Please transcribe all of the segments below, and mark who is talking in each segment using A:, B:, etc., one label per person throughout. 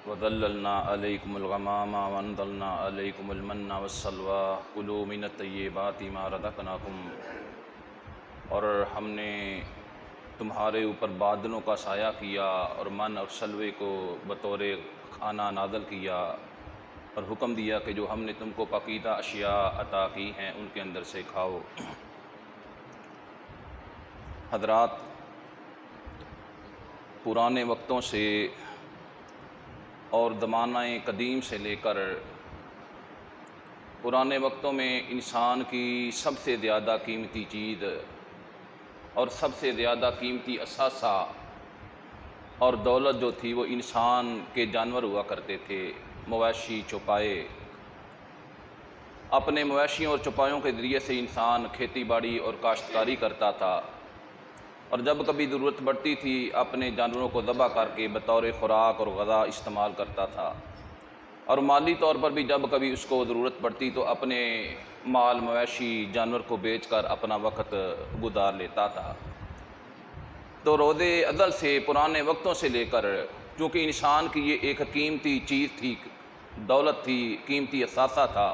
A: وَظَلَّلْنَا عَلَيْكُمُ الْغَمَامَ وَأَنزَلْنَا عَلَيْكُمُ الْمَنَّ وَالسَّلْوَىٰ كُلُوا مِنَ الطَّيِّبَاتِ مَا رَزَقْنَاكُمْ، اور ہم نے تمہارے اوپر بادلوں کا سایہ کیا اور من اور سلوے کو بطور کھانا نازل کیا، اور حکم دیا کہ جو ہم نے تم کو پاکیزہ اشیاء عطا کی ہیں ان کے اندر سے کھاؤ۔ حضرات، پرانے وقتوں سے اور زمانہ قدیم سے لے کر پرانے وقتوں میں انسان کی سب سے زیادہ قیمتی چیز اور سب سے زیادہ قیمتی اثاثہ اور دولت جو تھی وہ انسان کے جانور ہوا کرتے تھے، مویشی چوپائے۔ اپنے مویشیوں اور چوپایوں کے ذریعے سے انسان کھیتی باڑی اور کاشتکاری کرتا تھا، اور جب کبھی ضرورت پڑتی تھی اپنے جانوروں کو ذبح کر کے بطور خوراک اور غذا استعمال کرتا تھا، اور مالی طور پر بھی جب کبھی اس کو ضرورت پڑتی تو اپنے مال مویشی جانور کو بیچ کر اپنا وقت گزار لیتا تھا۔ تو روز ازل سے پرانے وقتوں سے لے کر، چونکہ انسان کی یہ ایک قیمتی چیز تھی، دولت تھی، قیمتی اثاثہ تھا،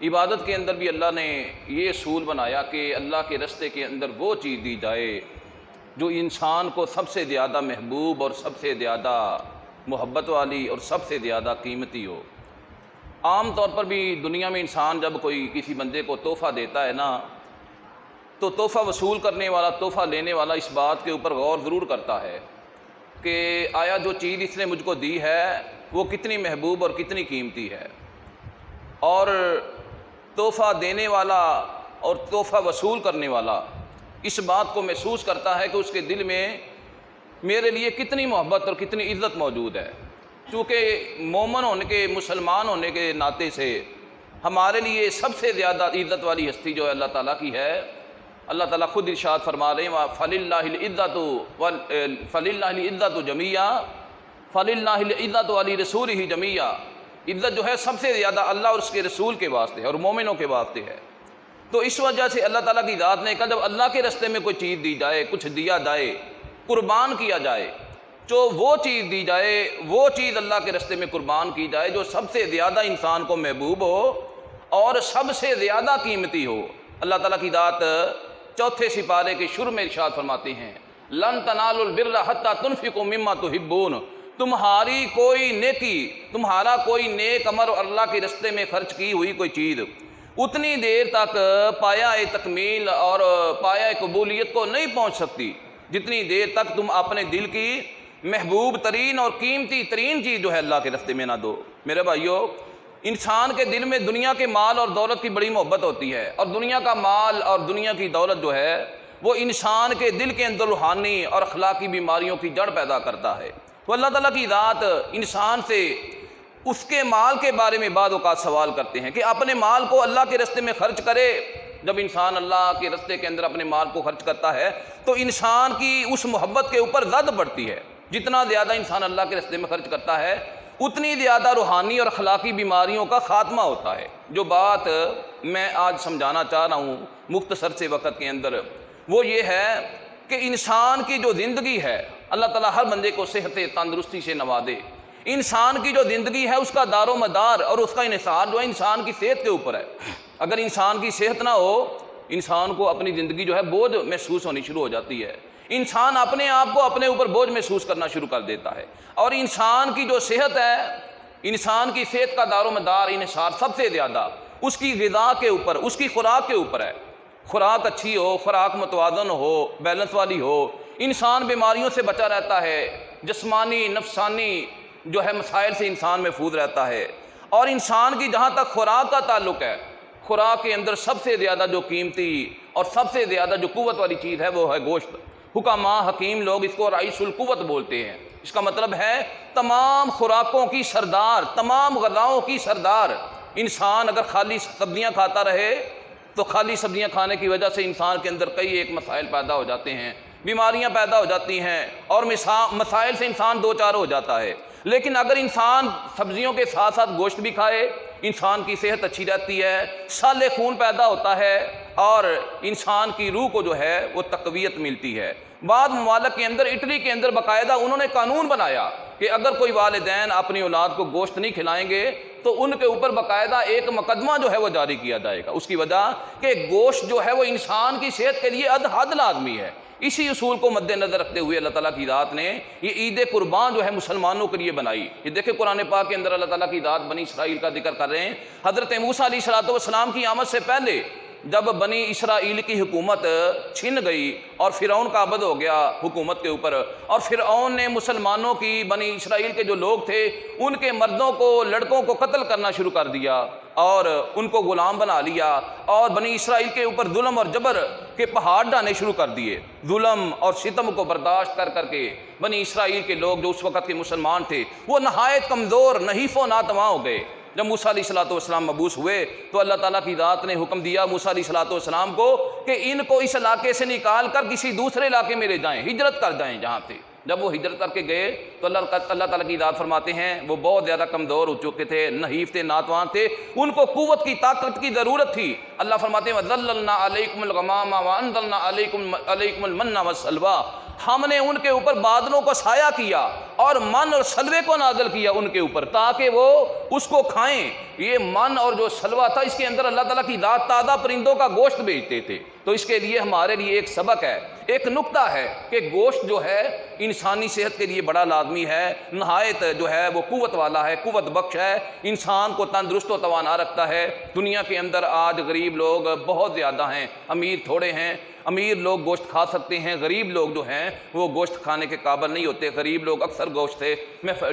A: عبادت کے اندر بھی اللہ نے یہ اصول بنایا کہ اللہ کے راستے کے اندر وہ چیز دی جائے جو انسان کو سب سے زیادہ محبوب اور سب سے زیادہ محبت والی اور سب سے زیادہ قیمتی ہو۔ عام طور پر بھی دنیا میں انسان جب کوئی کسی بندے کو تحفہ دیتا ہے نا، تو تحفہ وصول کرنے والا، تحفہ لینے والا اس بات کے اوپر غور ضرور کرتا ہے کہ آیا جو چیز اس نے مجھ کو دی ہے وہ کتنی محبوب اور کتنی قیمتی ہے، اور تحفہ دینے والا اور تحفہ وصول کرنے والا اس بات کو محسوس کرتا ہے کہ اس کے دل میں میرے لیے کتنی محبت اور کتنی عزت موجود ہے۔ چونکہ مومن ہونے کے، مسلمان ہونے کے ناطے سے ہمارے لیے سب سے زیادہ عزت والی ہستی جو ہے اللہ تعالیٰ کی ہے۔ اللہ تعالیٰ خود ارشاد فرما رہے ہیں فَلِلَّهِ الْعِزَّةُ جَمِيعًا فَلِلَّهِ الْعِزَّةُ وَلِرَسُولِهِ جَمِيعًا، عزت جو ہے سب سے زیادہ اللہ اور اس کے رسول کے واسطے اور مومنوں کے واسطے ہے۔ تو اس وجہ سے اللہ تعالیٰ کی ذات نے کہا جب اللہ کے راستے میں کوئی چیز دی جائے، کچھ دیا جائے، قربان کیا جائے، جو وہ چیز دی جائے، وہ چیز اللہ کے راستے میں قربان کی جائے جو سب سے زیادہ انسان کو محبوب ہو اور سب سے زیادہ قیمتی ہو۔ اللہ تعالیٰ کی ذات چوتھے سپارے کے شروع میں ارشاد فرماتے ہیں لَن تَنَالُوا الْبِرَّ حَتَّىٰ تُنْفِقُوا مِمَّا تُحِبُّونَ، تمہاری کوئی نیکی، تمہارا کوئی نیک عمل اللہ کے راستے میں خرچ کی ہوئی کوئی چیز اتنی دیر تک پایہ تکمیل اور پایہ قبولیت کو نہیں پہنچ سکتی جتنی دیر تک تم اپنے دل کی محبوب ترین اور قیمتی ترین چیز جو ہے اللہ کے راستے میں نہ دو۔ میرے بھائیو، انسان کے دل میں دنیا کے مال اور دولت کی بڑی محبت ہوتی ہے، اور دنیا کا مال اور دنیا کی دولت جو ہے وہ انسان کے دل کے اندر روحانی اور اخلاقی بیماریوں کی جڑ پیدا کرتا ہے۔ تو اللہ تعالیٰ کی ذات انسان سے اس کے مال کے بارے میں بعض اوقات سوال کرتے ہیں کہ اپنے مال کو اللہ کے راستے میں خرچ کرے۔ جب انسان اللہ کے راستے کے اندر اپنے مال کو خرچ کرتا ہے تو انسان کی اس محبت کے اوپر زد پڑتی ہے۔ جتنا زیادہ انسان اللہ کے راستے میں خرچ کرتا ہے اتنی زیادہ روحانی اور اخلاقی بیماریوں کا خاتمہ ہوتا ہے۔ جو بات میں آج سمجھانا چاہ رہا ہوں مختصر سے وقت کے اندر، وہ یہ ہے کہ انسان کی جو زندگی ہے، اللہ تعالیٰ ہر بندے کو صحت تندرستی سے نوازے۔ انسان کی جو زندگی ہے اس کا دار و مدار اور اس کا انحصار جو ہے انسان کی صحت کے اوپر ہے۔ اگر انسان کی صحت نہ ہو، انسان کو اپنی زندگی جو ہے بوجھ محسوس ہونی شروع ہو جاتی ہے، انسان اپنے آپ کو اپنے اوپر بوجھ محسوس کرنا شروع کر دیتا ہے۔ اور انسان کی جو صحت ہے، انسان کی صحت کا دار و مدار انحصار سب سے زیادہ اس کی غذا کے اوپر، اس کی خوراک کے اوپر ہے۔ خوراک اچھی ہو، خوراک متوازن ہو، بیلنس والی ہو، انسان بیماریوں سے بچا رہتا ہے، جسمانی نفسانی جو ہے مسائل سے انسان محفوظ رہتا ہے۔ اور انسان کی جہاں تک خوراک کا تعلق ہے، خوراک کے اندر سب سے زیادہ جو قیمتی اور سب سے زیادہ جو قوت والی چیز ہے وہ ہے گوشت۔ حکماء حکیم لوگ اس کو رئیس القوت بولتے ہیں۔ اس کا مطلب ہے تمام خوراکوں کی سردار، تمام غذاؤں کی سردار۔ انسان اگر خالی سبزیاں کھاتا رہے تو خالی سبزیاں کھانے کی وجہ سے انسان کے اندر کئی ایک مسائل پیدا ہو جاتے ہیں، بیماریاں پیدا ہو جاتی ہیں اور مسائل سے انسان دو چار ہو جاتا ہے۔ لیکن اگر انسان سبزیوں کے ساتھ ساتھ گوشت بھی کھائے، انسان کی صحت اچھی رہتی ہے، سالے خون پیدا ہوتا ہے اور انسان کی روح کو جو ہے وہ تقویت ملتی ہے۔ بعض ممالک کے اندر، اٹلی کے اندر باقاعدہ انہوں نے قانون بنایا کہ اگر کوئی والدین اپنی اولاد کو گوشت نہیں کھلائیں گے تو ان کے اوپر باقاعدہ ایک مقدمہ جو ہے وہ جاری کیا جائے گا۔ اس کی وجہ کہ گوشت جو ہے وہ انسان کی صحت کے لیے حد لازمی ہے۔ اسی اصول کو مد نظر رکھتے ہوئے اللہ تعالیٰ کی ذات نے یہ عید قربان جو ہے مسلمانوں کے لیے بنائی۔ یہ دیکھیں قرآن پاک کے اندر اللہ تعالیٰ کی ذات بنی اسرائیل کا ذکر کر رہے ہیں۔ حضرت موسیٰ علیہ السلام کی آمد سے پہلے جب بنی اسرائیل کی حکومت چھن گئی اور فرعون کا عبد ہو گیا حکومت کے اوپر، اور فرعون نے مسلمانوں کی بنی اسرائیل کے جو لوگ تھے ان کے مردوں کو لڑکوں کو قتل کرنا شروع کر دیا اور ان کو غلام بنا لیا، اور بنی اسرائیل کے اوپر ظلم اور جبر کے پہاڑ ڈالنے شروع کر دیے۔ ظلم اور ستم کو برداشت کر کر کے بنی اسرائیل کے لوگ جو اس وقت کے مسلمان تھے وہ نہایت کمزور، نحیف و ناتواں ہو گئے۔ جب موسیٰ علیہ السلام مبعوث ہوئے تو اللہ تعالیٰ کی ذات نے حکم دیا موسیٰ علیہ السلام کو کہ ان کو اس علاقے سے نکال کر کسی دوسرے علاقے میں لے جائیں، ہجرت کر جائیں جہاں تھے۔ جب وہ ہجرت کر کے گئے تو اللہ تعالیٰ کی ذات فرماتے ہیں وہ بہت زیادہ کمزور ہو چکے تھے، نحیف تھے، ناتوان تھے، ان کو قوت کی، طاقت کی ضرورت تھی۔ اللہ فرماتے ہیں وَذَلَّلْنَا عَلَيْكُمُ الْغَمَامَ وَأَنزَلْنَا عَلَيْكُمُ الْمَنَّ وَالسَّلْوَىٰ، ہم نے ان کے اوپر بادلوں کو سایہ کیا اور من اور سلوے کو نازل کیا ان کے اوپر تاکہ وہ اس کو کھائیں۔ یہ من اور جو سلوہ تھا اس کے اندر اللہ تعالیٰ کی ذات تازہ پرندوں کا گوشت بھیجتے تھے۔ تو اس کے لیے ہمارے لیے ایک سبق ہے، ایک نکتہ ہے کہ گوشت جو ہے انسانی صحت کے لیے بڑا لازمی ہے، نہایت جو ہے وہ قوت والا ہے، قوت بخش ہے، انسان کو تندرست و توانا رکھتا ہے۔ دنیا کے اندر آج غریب لوگ بہت زیادہ ہیں، امیر تھوڑے ہیں۔ امیر لوگ گوشت کھا سکتے ہیں، غریب لوگ جو ہیں وہ گوشت کھانے کے قابل نہیں ہوتے۔ غریب لوگ اکثر گوشت سے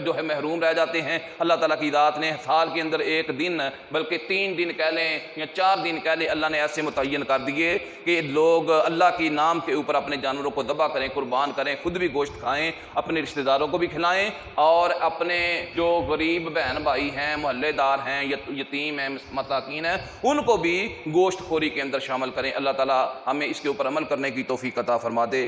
A: جو ہے محروم رہ جاتے ہیں۔ اللہ تعالیٰ کی ذات نے سال کے اندر ایک دن بلکہ 3 دن کہہ لیں یا 4 دن کہہ لیں، اللہ نے ایسے متعین کر دیے کہ لوگ اللہ کے نام کے اوپر اپنے جانوروں کو ذبح کریں، قربان کریں، خود بھی گوشت کھائیں، اپنے رشتہ داروں کو بھی کھلائیں، اور اپنے جو غریب بہن بھائی ہیں، محلے دار ہیں، یتیم ہیں، مساکین ہیں، ان کو بھی گوشت خوری کے اندر شامل کریں۔ اللہ تعالیٰ ہمیں اس کے اوپر عمل کرنے کی توفیق عطا فرما دے۔